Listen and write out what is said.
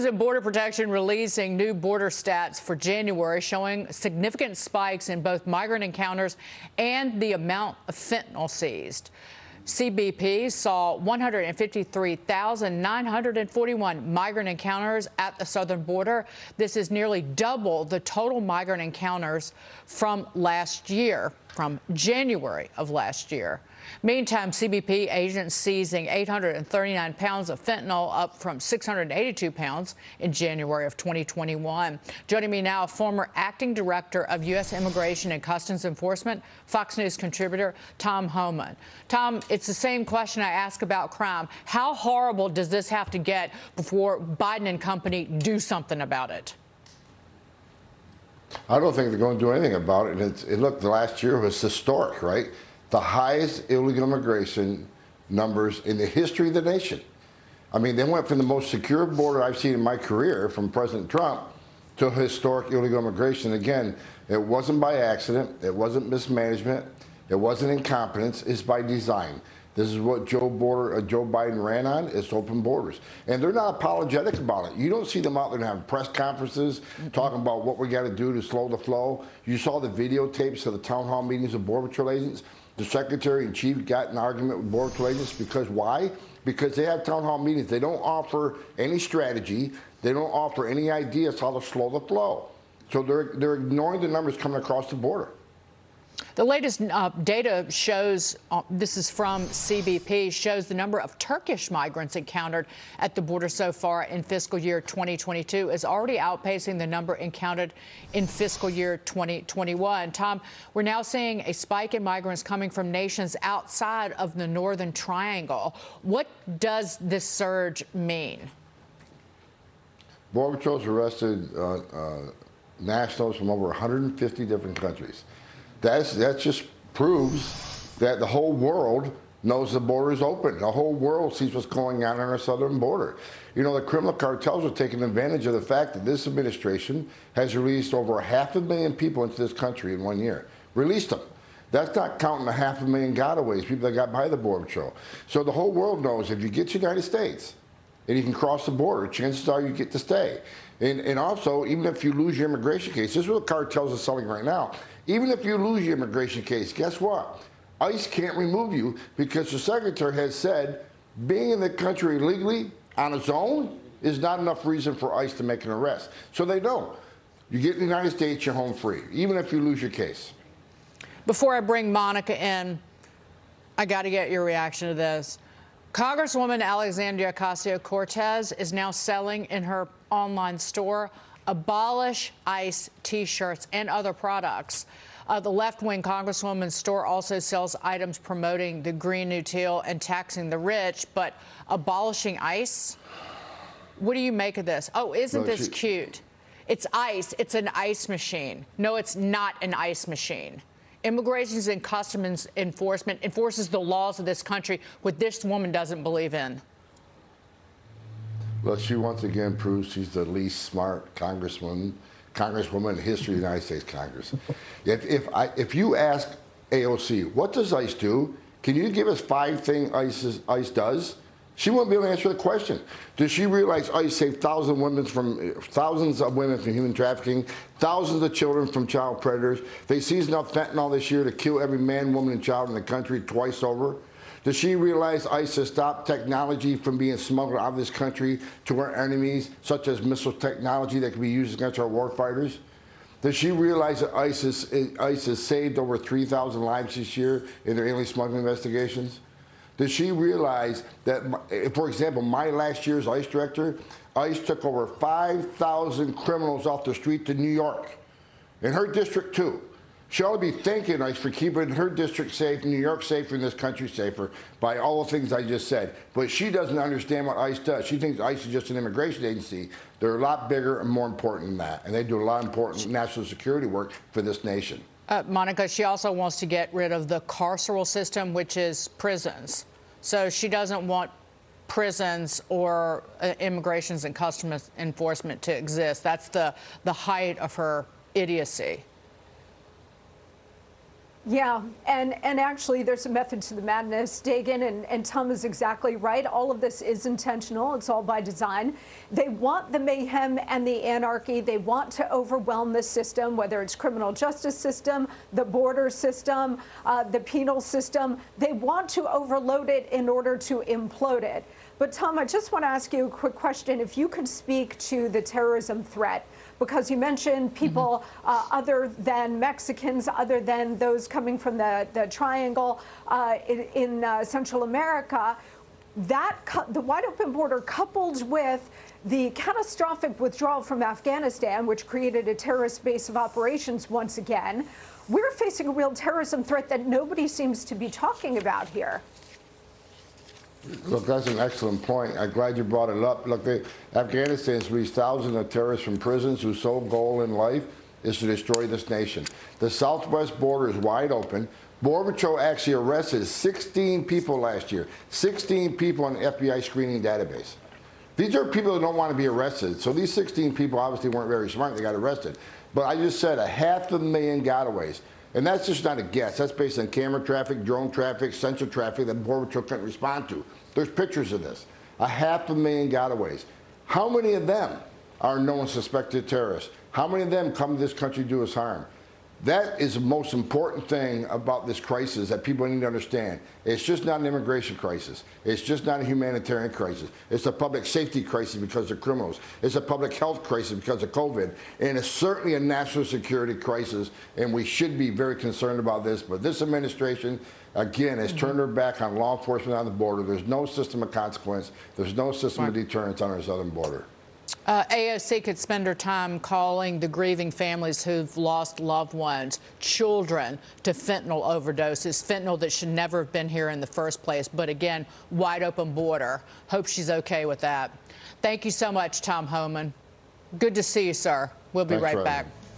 and Border Protection releasing new border stats for January showing significant spikes in both migrant encounters and the amount of fentanyl seized. CBP saw 153,941 migrant encounters at the southern border. This is nearly double the total migrant encounters from last year, from January of last year. Meantime, CBP agents seizing 839 pounds of fentanyl, up from 682 pounds in January of 2021. Joining me now, former acting director of U.S. Immigration and Customs Enforcement, Fox News contributor Tom Homan. Tom, it's the same question I ask about crime. How horrible does this have to get before Biden and company do something about it? I don't think they're going to do anything about it. And look, the last year was historic, right? The highest illegal immigration numbers in the history of the nation. I mean, they went from the most secure border I've seen in my career from President Trump to historic illegal immigration. Again, it wasn't by accident. It wasn't mismanagement. It wasn't incompetence. It's by design. This is what Joe Biden ran on. It's open borders. And they're not apologetic about it. You don't see them out there having press conferences talking about what we got to do to slow the flow. You saw the videotapes of the town hall meetings of Border Patrol agents. The Secretary-in-Chief got in an argument with Border Patrol agents because why? Because they have town hall meetings. They don't offer any strategy. They don't offer any ideas how to slow the flow. So they're ignoring the numbers coming across the border. The latest data shows, this is from CBP, shows the number of Turkish migrants encountered at the border so far in fiscal year 2022 is already outpacing the number encountered in fiscal year 2021. Tom, we're now seeing a spike in migrants coming from nations outside of the Northern Triangle. What does this surge mean? Border Patrol's arrested nationals from over 150 different countries. That just proves that the whole world knows the border is open. The whole world sees what's going on our southern border. You know, the criminal cartels are taking advantage of the fact that this administration has released over 500,000 people into this country in 1 year. Released them. That's not counting the 500,000 gotaways, people that got by the Border Patrol. So the whole world knows if you get to the United States and you can cross the border, chances are you get to stay. And also, even if you lose your immigration case, this is what cartels are selling right now. Even if you lose your immigration case, guess what? ICE can't remove you because the Secretary has said being in the country illegally on its own is not enough reason for ICE to make an arrest. So they don't. You get in the United States, you're home free, even if you lose your case. Before I bring Monica in, I got to get your reaction to this. Congresswoman Alexandria Ocasio-Cortez is now selling in her online store Abolish ICE T-shirts and other products. The left-wing Congresswoman's store also sells items promoting the Green New Deal and taxing the rich, but abolishing ICE? What do you make of this? Oh, isn't this cute? It's ICE. It's an ice machine. No, it's not an ice machine. Immigration and Customs Enforcement enforces the laws of this country, what this woman doesn't believe in. Well, she once again proves she's the least smart congresswoman in history of the United States Congress. If you ask AOC, what does ICE do? Can you give us 5 things ICE does? She won't be able to answer the question. Does she realize ICE saved thousands of women from human trafficking, thousands of children from child predators? They seized enough fentanyl this year to kill every man, woman, and child in the country twice over. Does she realize ICE has stopped technology from being smuggled out of this country to our enemies, such as missile technology that can be used against our warfighters? Does she realize that ICE has saved over 3,000 lives this year in their alien smuggling investigations? Does she realize that, for example, my last year's ICE director, ICE took over 5,000 criminals off the street to New York, in her district too. She ought to be thanking ICE for keeping her district safe, New York safer, and this country safer by all the things I just said. But she doesn't understand what ICE does. She thinks ICE is just an immigration agency. They're a lot bigger and more important than that. And they do a lot of important national security work for this nation. Monica, she also wants to get rid of the carceral system, which is prisons. So she doesn't want prisons or immigrations and customs enforcement to exist. That's the height of her idiocy. Yeah, and actually there's a method to the madness, Dagan, and Tom is exactly right. All of this is intentional. It's all by design. They want the mayhem and the anarchy. They want to overwhelm the system, whether it's criminal justice system, the border system, the penal system. They want to overload it in order to implode it. But Tom, I just want to ask you a quick question. If you could speak to the terrorism threat, because you mentioned people other than Mexicans, other than those coming from the Triangle in Central America, the wide open border coupled with the catastrophic withdrawal from Afghanistan, which created a terrorist base of operations once again, we're facing a real terrorism threat that nobody seems to be talking about here. Look, that's an excellent point. I'm glad you brought it up. Look, Afghanistan's released thousands of terrorists from prisons whose sole goal in life is to destroy this nation. The southwest border is wide open. Border Patrol actually arrested 16 people last year, 16 people on the FBI screening database. These are people who don't want to be arrested. So these 16 people obviously weren't very smart. They got arrested. But I just said 500,000 gotaways. And that's just not a guess. That's based on camera traffic, drone traffic, sensor traffic that Border Patrol couldn't respond to. There's pictures of this. 500,000 gotaways. How many of them are known suspected terrorists? How many of them come to this country to do us harm? That is the most important thing about this crisis that people need to understand. It's just not an immigration crisis. It's just not a humanitarian crisis. It's a public safety crisis because of criminals. It's a public health crisis because of COVID. And it's certainly a national security crisis, and we should be very concerned about this. But this administration, again, has turned their back on law enforcement on the border. There's no system of consequence. There's no system of deterrence on our southern border. AOC could spend her time calling the grieving families who've lost loved ones, children, to fentanyl overdoses, fentanyl that should never have been here in the first place. But again, wide open border. Hope she's okay with that. Thank you so much, Tom Homan. Good to see you, sir. We'll be right back.